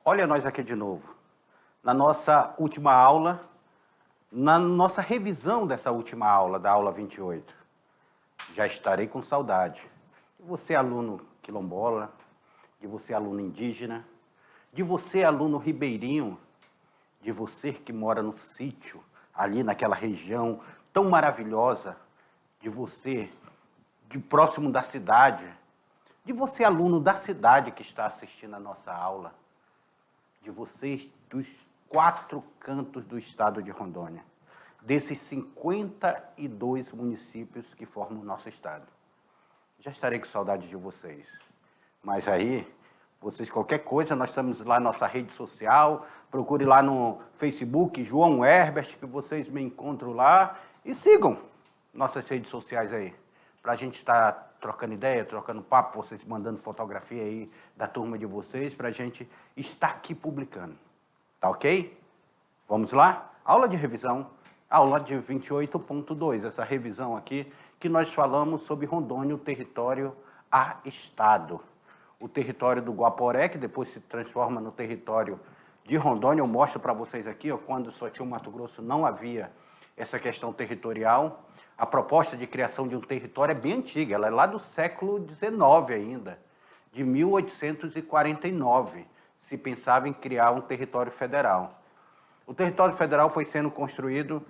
Olha nós aqui de novo. Na nossa última aula, na nossa revisão dessa última aula, da aula 28. Já estarei com saudade de você, aluno quilombola, de você, aluno indígena, de você, aluno ribeirinho, de você que mora no sítio, ali naquela região tão maravilhosa, de você, de próximo da cidade, de você, aluno da cidade que está assistindo a nossa aula, de vocês dos 4 cantos do estado de Rondônia, desses 52 municípios que formam o nosso estado. Já estarei com saudade de vocês. Mas aí, vocês, qualquer coisa, nós estamos lá na nossa rede social, procure lá no Facebook, João Herbert, que vocês me encontram lá, e sigam nossas redes sociais aí, para a gente estar trocando ideia, trocando papo, vocês mandando fotografia aí da turma de vocês, para a gente estar aqui publicando. Tá ok? Vamos lá? Aula de revisão, aula de 28.2, essa revisão aqui, que nós falamos sobre Rondônia, o território a estado. O território do Guaporé, que depois se transforma no território de Rondônia. Eu mostro para vocês aqui, ó, quando só tinha o Mato Grosso, não havia essa questão territorial. A proposta de criação de um território é bem antiga, ela é lá do século XIX ainda, de 1849, se pensava em criar um território federal. O território federal foi sendo construído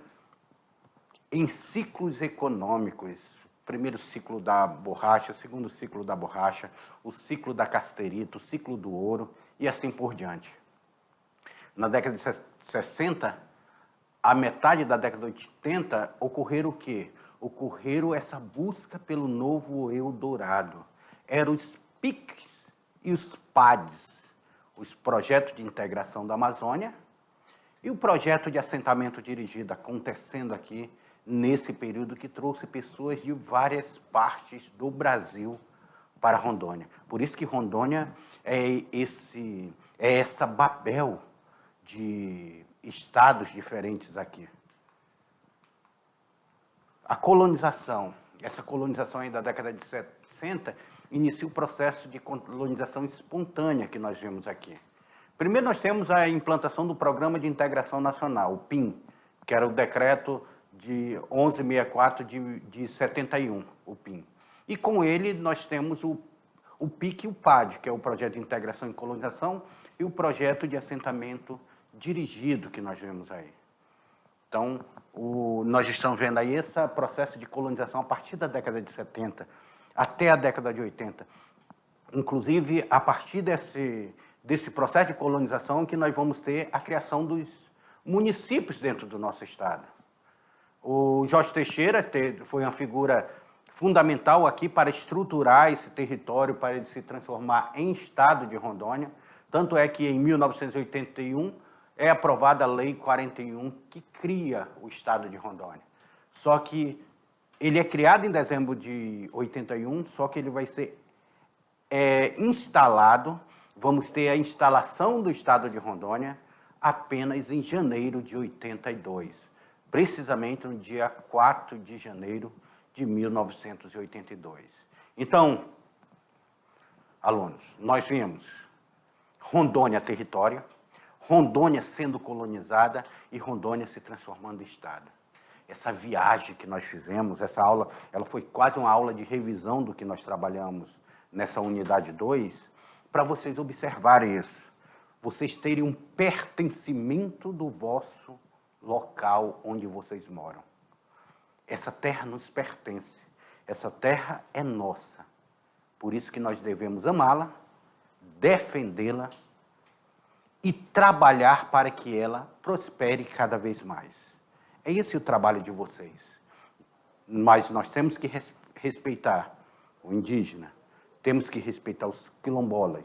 em ciclos econômicos. Primeiro ciclo da borracha, segundo ciclo da borracha, o ciclo da casterita, o ciclo do ouro e assim por diante. Na década de 60, a metade da década de 80, ocorreram o quê? Ocorreram essa busca pelo novo Eldorado. Eram os PICs e os PADs, os projetos de integração da Amazônia e o projeto de assentamento dirigido acontecendo aqui nesse período, que trouxe pessoas de várias partes do Brasil para Rondônia. Por isso que Rondônia é essa Babel de estados diferentes aqui. A colonização, essa colonização aí da década de 60, inicia o processo de colonização espontânea que nós vemos aqui. Primeiro nós temos a implantação do Programa de Integração Nacional, o PIN, que era o decreto de 1164 de 71, o PIN. E com ele nós temos o PIC e o PAD, que é o Projeto de Integração e Colonização, e o Projeto de Assentamento Dirigido, que nós vemos aí. Então, nós estamos vendo aí esse processo de colonização a partir da década de 70 até a década de 80. Inclusive, a partir desse processo de colonização que nós vamos ter a criação dos municípios dentro do nosso estado. O Jorge Teixeira foi uma figura fundamental aqui para estruturar esse território, para ele se transformar em estado de Rondônia. Tanto é que em 1981 é aprovada a Lei 41, que cria o estado de Rondônia. Só que ele é criado em dezembro de 81, só que ele vai ser instalado, vamos ter a instalação do estado de Rondônia apenas em janeiro de 82. Precisamente no dia 4 de janeiro de 1982. Então, alunos, nós vimos Rondônia território, Rondônia sendo colonizada e Rondônia se transformando em estado. Essa viagem que nós fizemos, essa aula, ela foi quase uma aula de revisão do que nós trabalhamos nessa unidade 2, para vocês observarem isso. Vocês terem um pertencimento do vosso local onde vocês moram. Essa terra nos pertence, essa terra é nossa. Por isso que nós devemos amá-la, defendê-la e trabalhar para que ela prospere cada vez mais. É esse o trabalho de vocês. Mas nós temos que respeitar o indígena, temos que respeitar os quilombolas,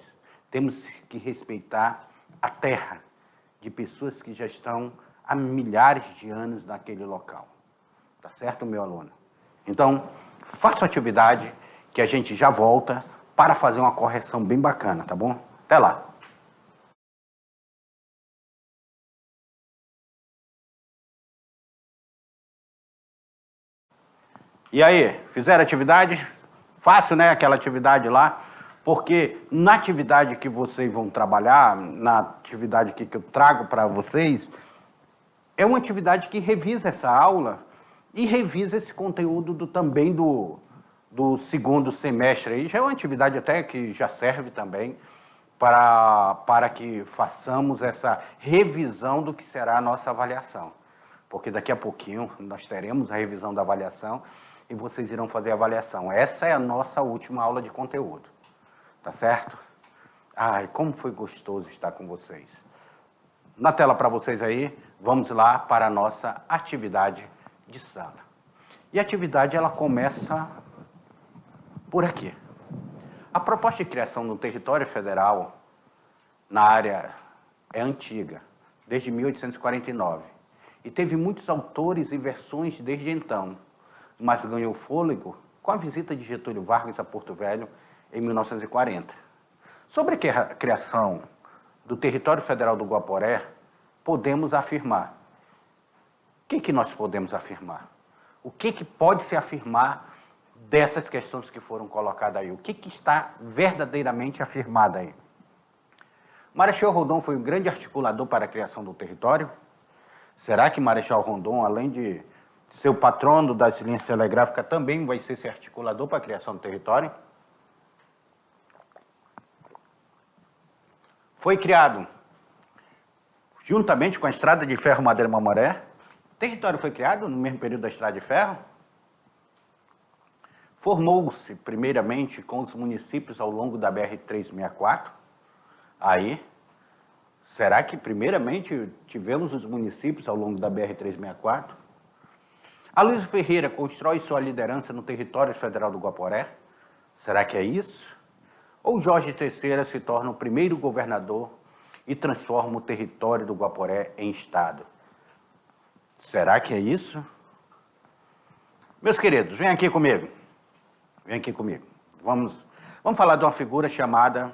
temos que respeitar a terra de pessoas que já estão há milhares de anos naquele local. Tá certo, meu aluno? Então, faça a atividade que a gente já volta para fazer uma correção bem bacana, tá bom? Até lá. E aí, fizeram a atividade? Fácil, né? Aquela atividade lá. Porque na atividade que vocês vão trabalhar, na atividade que eu trago para vocês, é uma atividade que revisa essa aula e revisa esse conteúdo também do segundo semestre. Aí já é uma atividade até que já serve também para que façamos essa revisão do que será a nossa avaliação. Porque daqui a pouquinho nós teremos a revisão da avaliação e vocês irão fazer a avaliação. Essa é a nossa última aula de conteúdo. Tá certo? Ai, como foi gostoso estar com vocês. Na tela para vocês aí, vamos lá para a nossa atividade de sala. E a atividade, ela começa por aqui. A proposta de criação do território federal na área é antiga, desde 1849. E teve muitos autores e versões desde então, mas ganhou fôlego com a visita de Getúlio Vargas a Porto Velho em 1940. Sobre a criação do território federal do Guaporé, podemos afirmar. O que nós podemos afirmar? O que pode se afirmar dessas questões que foram colocadas aí? O que está verdadeiramente afirmado aí? Marechal Rondon foi um grande articulador para a criação do território? Será que Marechal Rondon, além de ser o patrono das linhas telegráficas, também vai ser esse articulador para a criação do território? Foi criado, juntamente com a Estrada de Ferro Madeira Mamoré, o território foi criado no mesmo período da Estrada de Ferro. Formou-se, primeiramente, com os municípios ao longo da BR-364. Aí, será que, primeiramente, tivemos os municípios ao longo da BR-364? Aloysio Ferreira constrói sua liderança no território federal do Guaporé? Será que é isso? Ou Jorge Terceira se torna o primeiro governador e transforma o território do Guaporé em estado? Será que é isso? Meus queridos, vem aqui comigo. Vem aqui comigo. Vamos falar de uma figura chamada...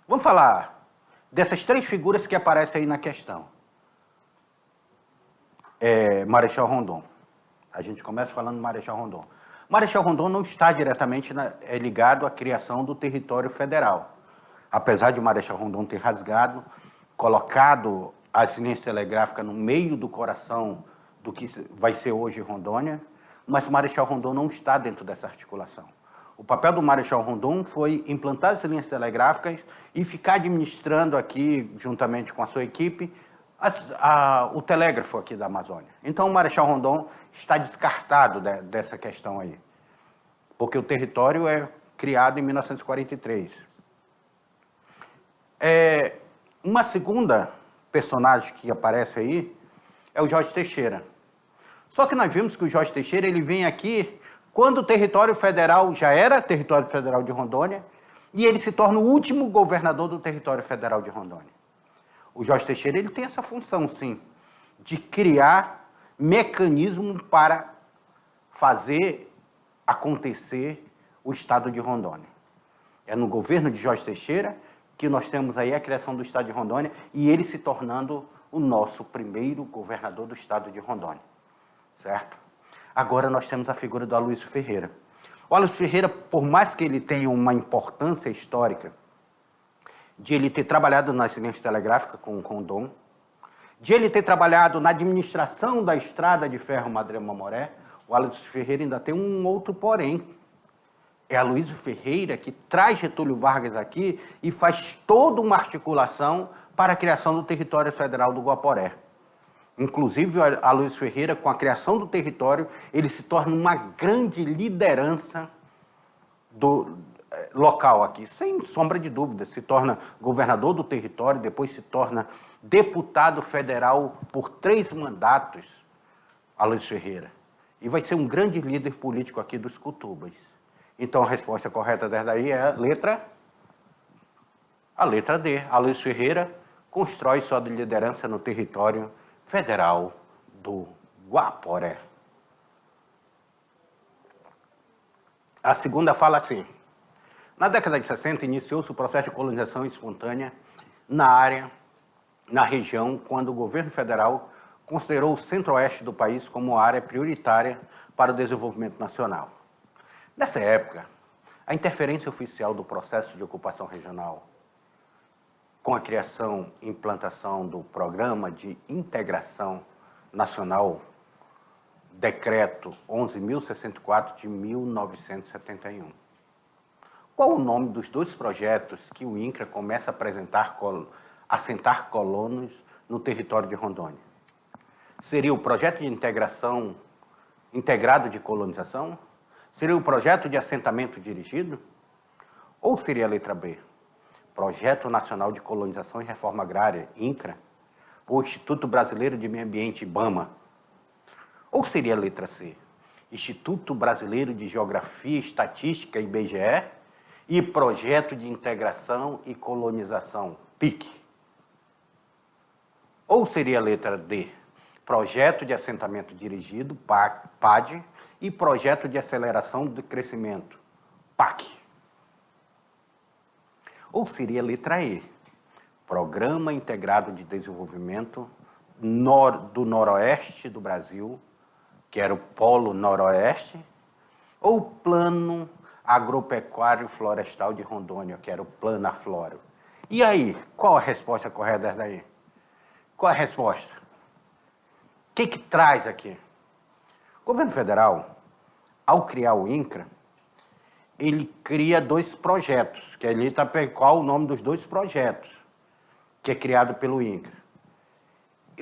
Vamos falar dessas três figuras que aparecem aí na questão. Marechal Rondon. A gente começa falando do Marechal Rondon. Marechal Rondon não está diretamente ligado à criação do território federal. Apesar de Marechal Rondon ter rasgado, colocado as linhas telegráficas no meio do coração do que vai ser hoje Rondônia, mas Marechal Rondon não está dentro dessa articulação. O papel do Marechal Rondon foi implantar as linhas telegráficas e ficar administrando aqui, juntamente com a sua equipe, o telégrafo aqui da Amazônia. Então, o Marechal Rondon está descartado dessa questão aí, porque o território é criado em 1943. Uma segunda personagem que aparece aí é o Jorge Teixeira. Só que nós vimos que o Jorge Teixeira ele vem aqui quando o território federal já era território federal de Rondônia e ele se torna o último governador do território federal de Rondônia. O Jorge Teixeira ele tem essa função, sim, de criar mecanismo para fazer acontecer o estado de Rondônia. É no governo de Jorge Teixeira que nós temos aí a criação do estado de Rondônia e ele se tornando o nosso primeiro governador do estado de Rondônia, certo? Agora nós temos a figura do Aloysio Ferreira. O Aloysio Ferreira, por mais que ele tenha uma importância histórica, de ele ter trabalhado nas linhas telegráficas com o Rondon, de ele ter trabalhado na administração da Estrada de Ferro Madeira Mamoré, o Aloysio Ferreira ainda tem um outro porém. É Aloysio Ferreira que traz Getúlio Vargas aqui e faz toda uma articulação para a criação do território federal do Guaporé. Inclusive, Aloysio Ferreira, com a criação do território, ele se torna uma grande liderança do local aqui, sem sombra de dúvida. Se torna governador do território, depois se torna deputado federal por 3 mandatos, Aloysio Ferreira. E vai ser um grande líder político aqui dos Cutubas. Então, a resposta correta dessa daí é a letra D. Aloysio Ferreira constrói sua liderança no território federal do Guaporé. A segunda fala assim: na década de 60, iniciou-se o processo de colonização espontânea na região, quando o governo federal considerou o centro-oeste do país como área prioritária para o desenvolvimento nacional. Nessa época, A interferência oficial do processo de ocupação regional com a criação e implantação do Programa de Integração Nacional, Decreto 11.064 de 1971. Qual o nome dos dois projetos que o INCRA começa a assentar colonos no território de Rondônia? Seria o Projeto de Integração Integrado de Colonização? Seria o Projeto de Assentamento Dirigido? Ou seria a letra B? Projeto Nacional de Colonização e Reforma Agrária, INCRA? Ou Instituto Brasileiro de Meio Ambiente, IBAMA? Ou seria a letra C? Instituto Brasileiro de Geografia e Estatística, IBGE? E Projeto de Integração e Colonização, PIC? Ou seria a letra D? Projeto de Assentamento Dirigido, PAD, e Projeto de Aceleração do Crescimento, PAC? Ou seria a letra E? Programa Integrado de Desenvolvimento do Noroeste do Brasil, que era o Polo Noroeste, ou Plano Agropecuário Florestal de Rondônia, que era o Plano Afloro? E aí, qual a resposta correta dessa daí? Qual a resposta? O que traz aqui? O governo federal, ao criar o INCRA, ele cria dois projetos, que ali está qual o nome dos dois projetos, que é criado pelo INCRA.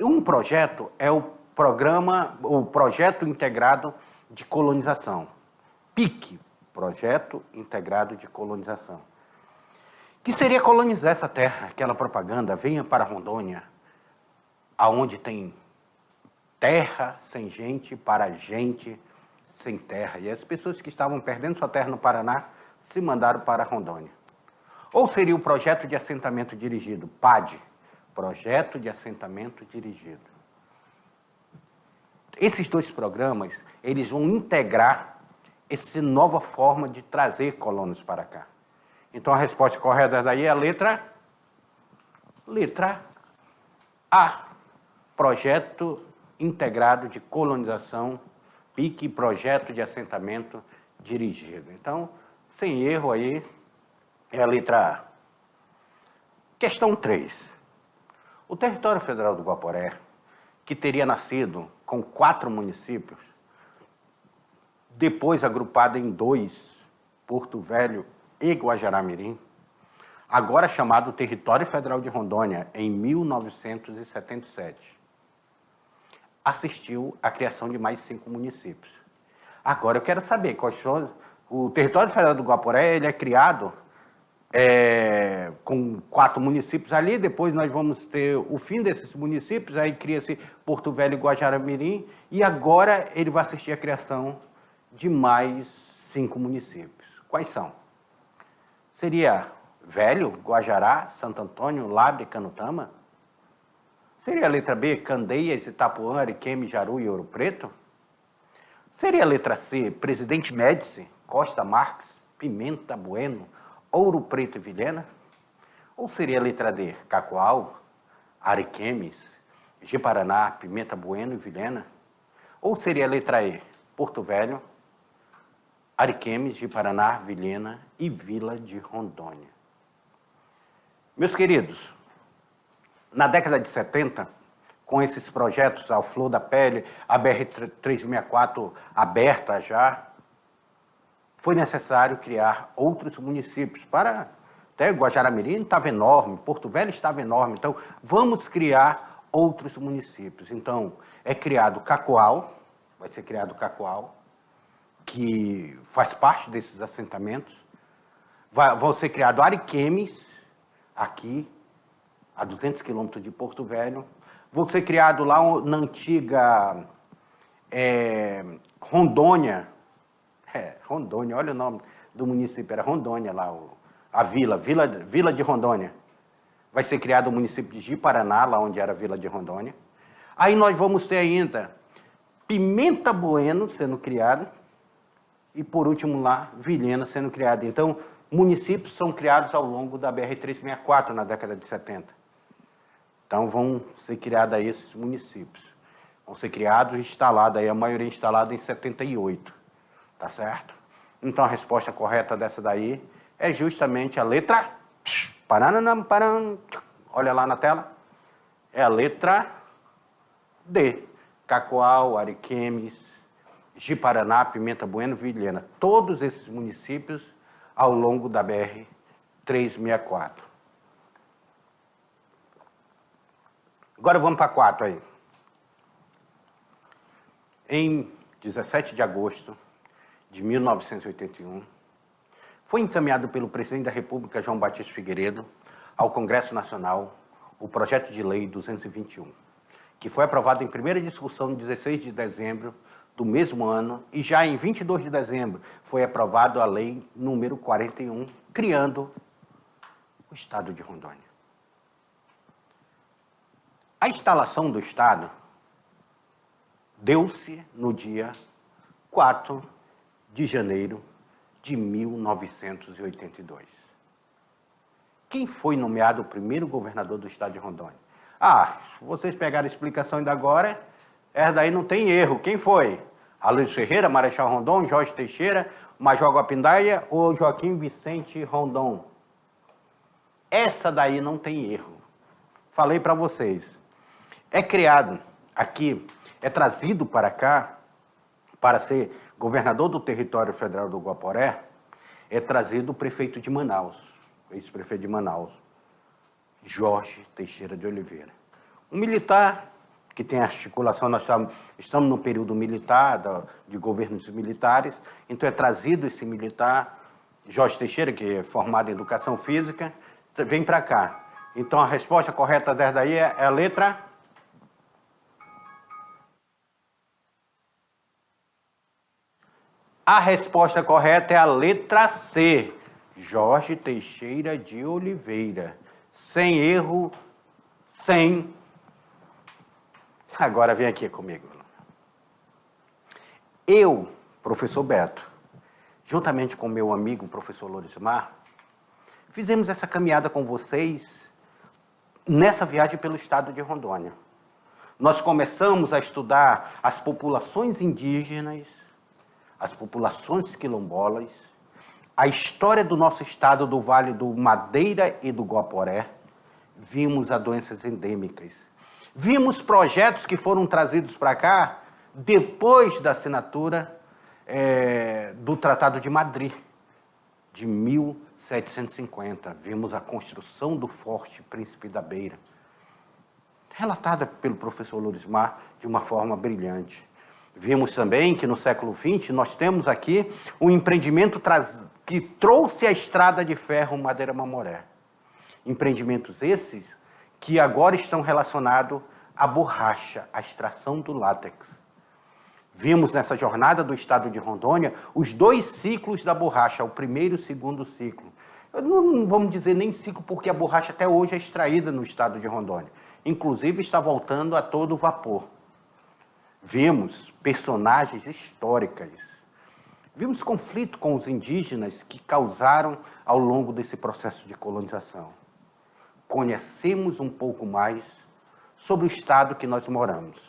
Um projeto é o Projeto Integrado de Colonização, PIC, Projeto Integrado de Colonização, que seria colonizar essa terra, aquela propaganda, venha para Rondônia, aonde tem terra sem gente para gente sem terra. E as pessoas que estavam perdendo sua terra no Paraná se mandaram para Rondônia. Ou seria o Projeto de Assentamento Dirigido, PAD, Projeto de Assentamento Dirigido. Esses dois programas, eles vão integrar essa nova forma de trazer colonos para cá. Então, a resposta correta daí é a letra A. Projeto Integrado de Colonização, PIC, Projeto de Assentamento Dirigido. Então, sem erro aí, é a letra A. Questão 3. O território federal do Guaporé, que teria nascido com 4 municípios, depois agrupado em 2, Porto Velho e Guajará-Mirim, agora chamado Território Federal de Rondônia, em 1977, assistiu à criação de mais 5 municípios. Agora, eu quero saber quais são... O Território Federal do Guaporé, ele é criado com 4 municípios ali, depois nós vamos ter o fim desses municípios, aí cria-se Porto Velho e Guajará-Mirim, e agora ele vai assistir à criação de mais 5 municípios. Quais são? Seria Velho, Guajará, Santo Antônio, Lábrea e Canutama? Seria a letra B, Candeias, Itapuã, Ariquemes, Jaru e Ouro Preto? Seria a letra C, Presidente Médici, Costa Marques, Pimenta Bueno, Ouro Preto e Vilhena? Ou seria a letra D, Cacoal, Ariquemes, Ji-Paraná, Pimenta Bueno e Vilhena? Ou seria a letra E, Porto Velho, Ariquemes, Ji-Paraná, Vilhena e Vila de Rondônia? Meus queridos, na década de 70, com esses projetos ao flor da pele, a BR-364 aberta já, foi necessário criar outros municípios para... Até Guajará-Mirim estava enorme, Porto Velho estava enorme, então vamos criar outros municípios. Então, é criado Cacoal, vai ser criado Cacoal, que faz parte desses assentamentos. Vão ser criado Ariquemes, aqui, a 200 quilômetros de Porto Velho. Vão ser criado lá na antiga Rondônia. Rondônia, olha o nome do município, era Rondônia lá, a Vila de Rondônia. Vai ser criado o município de Ji-Paraná, lá onde era a Vila de Rondônia. Aí nós vamos ter ainda Pimenta Bueno sendo criado, e por último lá, Vilhena sendo criada. Então, municípios são criados ao longo da BR-364, na década de 70. Então, vão ser criados aí esses municípios. Vão ser criados e instalados, aí a maioria instalada em 78, tá certo? Então, a resposta correta dessa daí é justamente a letra... Olha lá na tela. É a letra D. Cacoal, Ariquemes, Ji-Paraná, Pimenta Bueno, Vilhena. Todos esses municípios ao longo da BR-364. Agora vamos para 4 aí. Em 17 de agosto de 1981, foi encaminhado pelo presidente da República, João Batista Figueiredo, ao Congresso Nacional o projeto de lei 221, que foi aprovado em primeira discussão no 16 de dezembro do mesmo ano, e já em 22 de dezembro foi aprovado a lei número 41, criando o Estado de Rondônia. A instalação do Estado deu-se no dia 4 de janeiro de 1982. Quem foi nomeado o primeiro governador do Estado de Rondônia? Se vocês pegarem a explicação ainda agora, essa daí não tem erro. Quem foi? Aloysio Ferreira, Marechal Rondon, Jorge Teixeira, Major Guapindaia ou Joaquim Vicente Rondon? Essa daí não tem erro. Falei para vocês. É criado aqui, é trazido para cá, para ser governador do território federal do Guaporé, é trazido o prefeito de Manaus, ex-prefeito de Manaus, Jorge Teixeira de Oliveira. Um militar que tem articulação, nós estamos no período militar, de governos militares, então é trazido esse militar, Jorge Teixeira, que é formado em Educação Física, vem para cá. Então a resposta correta dessa daí é a letra... A resposta correta é a letra C, Jorge Teixeira de Oliveira. Sem erro, sem... Agora vem aqui comigo. Eu, professor Beto, juntamente com meu amigo, professor Lorismar, fizemos essa caminhada com vocês nessa viagem pelo estado de Rondônia. Nós começamos a estudar as populações indígenas, as populações quilombolas, a história do nosso estado do Vale do Madeira e do Guaporé, vimos as doenças endêmicas, vimos projetos que foram trazidos para cá depois da assinatura do Tratado de Madrid, de 1750. Vimos a construção do Forte Príncipe da Beira, relatada pelo professor Lorismar de uma forma brilhante. Vimos também que no século XX nós temos aqui um empreendimento que trouxe a estrada de ferro Madeira-Mamoré. Empreendimentos esses que agora estão relacionados à borracha, à extração do látex. Vimos nessa jornada do estado de Rondônia os 2 ciclos da borracha, o primeiro e o segundo ciclo. Não vamos dizer nem ciclo, porque a borracha até hoje é extraída no estado de Rondônia. Inclusive está voltando a todo vapor. Vimos personagens históricas. Vimos conflito com os indígenas que causaram ao longo desse processo de colonização. Conhecemos um pouco mais sobre o estado que nós moramos.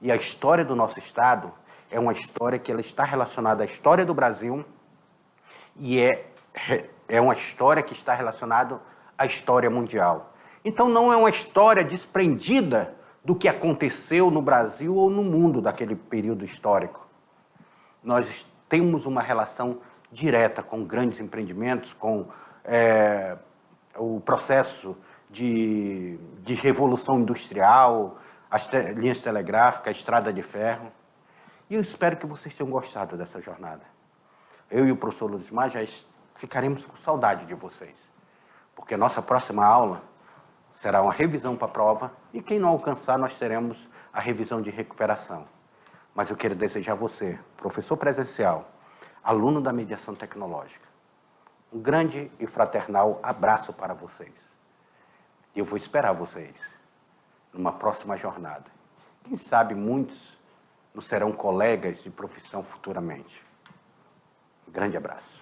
E a história do nosso estado é uma história que ela está relacionada à história do Brasil e é uma história que está relacionada à história mundial. Então não é uma história desprendida do que aconteceu no Brasil ou no mundo daquele período histórico. Nós temos uma relação direta com grandes empreendimentos, com o processo de revolução industrial, as linhas telegráficas, a estrada de ferro. E eu espero que vocês tenham gostado dessa jornada. Eu e o professor Lorismar já ficaremos com saudade de vocês, porque a nossa próxima aula será uma revisão para a prova, e quem não alcançar, nós teremos a revisão de recuperação. Mas eu quero desejar a você, professor presencial, aluno da mediação tecnológica, um grande e fraternal abraço para vocês. E eu vou esperar vocês numa próxima jornada. Quem sabe muitos nos serão colegas de profissão futuramente. Um grande abraço.